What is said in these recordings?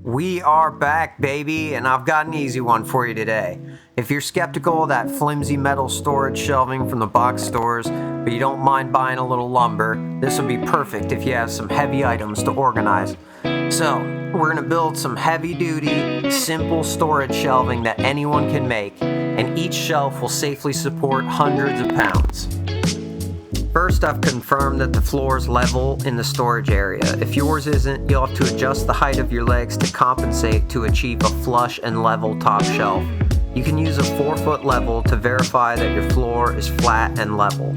We are back, baby, and I've got an easy one for you today. If you're skeptical of that flimsy metal storage shelving from the box stores, but you don't mind buying a little lumber, this would be perfect if you have some heavy items to organize. So, we're going to build some heavy-duty, simple storage shelving that anyone can make, and each shelf will safely support hundreds of pounds. First, I've confirmed that the floor is level in the storage area. If yours isn't, you'll have to adjust the height of your legs to compensate to achieve a flush and level top shelf. You can use a 4-foot level to verify that your floor is flat and level.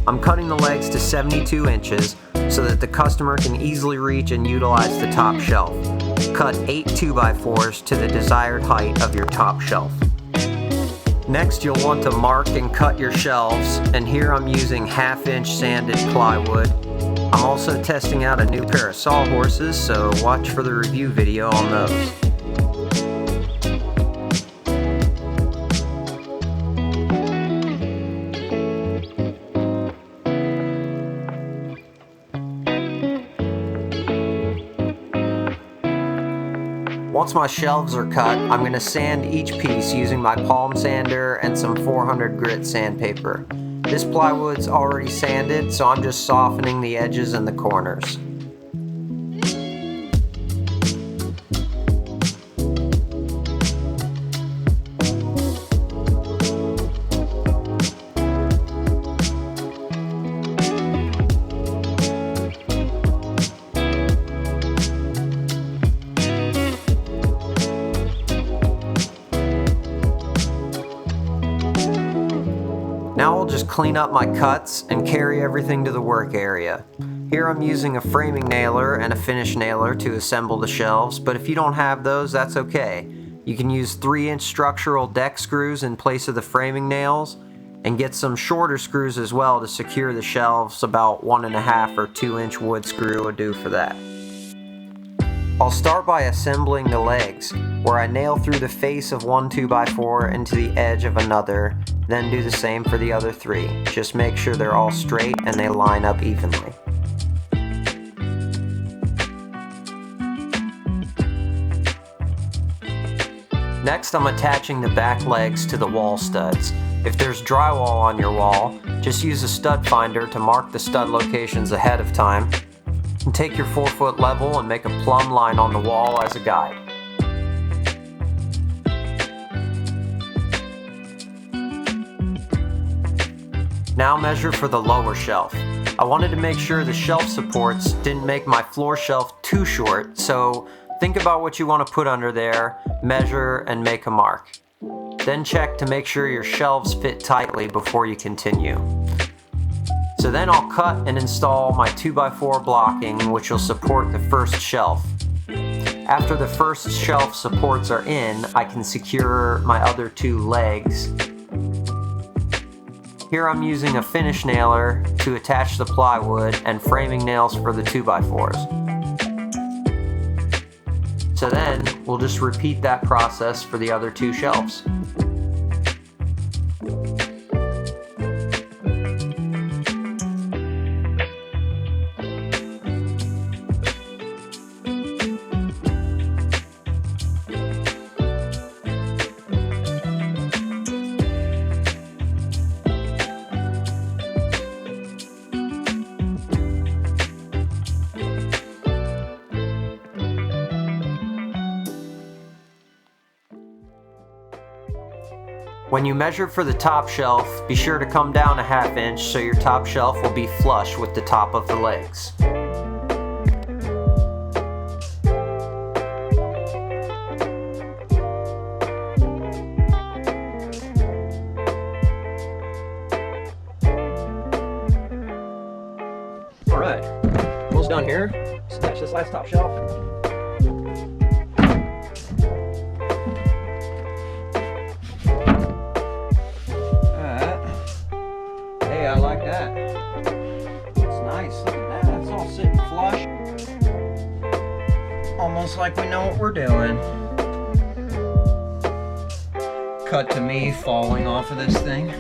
I'm cutting the legs to 72 inches so that the customer can easily reach and utilize the top shelf. Cut 8 2x4s to the desired height of your top shelf. Next, you'll want to mark and cut your shelves, and here I'm using 1/2-inch sanded plywood. I'm also testing out a new pair of sawhorses, so watch for the review video on those. Once my shelves are cut, I'm going to sand each piece using my palm sander and some 400 grit sandpaper. This plywood's already sanded, so I'm just softening the edges and the corners. Now I'll just clean up my cuts and carry everything to the work area. Here I'm using a framing nailer and a finish nailer to assemble the shelves, but if you don't have those, that's okay. You can use 3-inch structural deck screws in place of the framing nails, and get some shorter screws as well to secure the shelves. About 1.5 or 2-inch wood screw will do for that. I'll start by assembling the legs, where I nail through the face of one 2x4 into the edge of another, then do the same for the other 3. Just make sure they're all straight and they line up evenly. Next, I'm attaching the back legs to the wall studs. If there's drywall on your wall, just use a stud finder to mark the stud locations ahead of time. And take your 4-foot level and make a plumb line on the wall as a guide. Now measure for the lower shelf. I wanted to make sure the shelf supports didn't make my floor shelf too short, so think about what you want to put under there, measure, and make a mark. Then check to make sure your shelves fit tightly before you continue. So then I'll cut and install my 2x4 blocking, which will support the first shelf. After the first shelf supports are in, I can secure my other 2 legs. Here I'm using a finish nailer to attach the plywood and framing nails for the 2x4s. So then we'll just repeat that process for the other 2 shelves. When you measure for the top shelf, be sure to come down a 1/2 inch so your top shelf will be flush with the top of the legs. Alright, almost done here. Attach this last top shelf. I like that. It's nice. Look at that. It's all sitting flush. Almost like we know what we're doing. Cut to me falling off of this thing.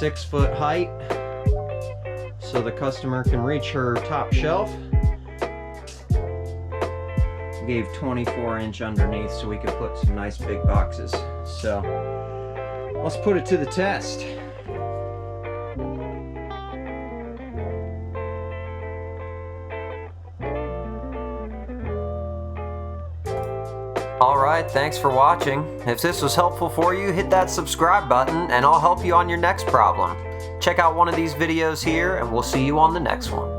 6-foot height so the customer can reach her top shelf. Gave 24-inch underneath so we could put some nice big boxes. So let's put it to the test. Alright, thanks for watching. If this was helpful for you, hit that subscribe button and I'll help you on your next problem. Check out one of these videos here and we'll see you on the next one.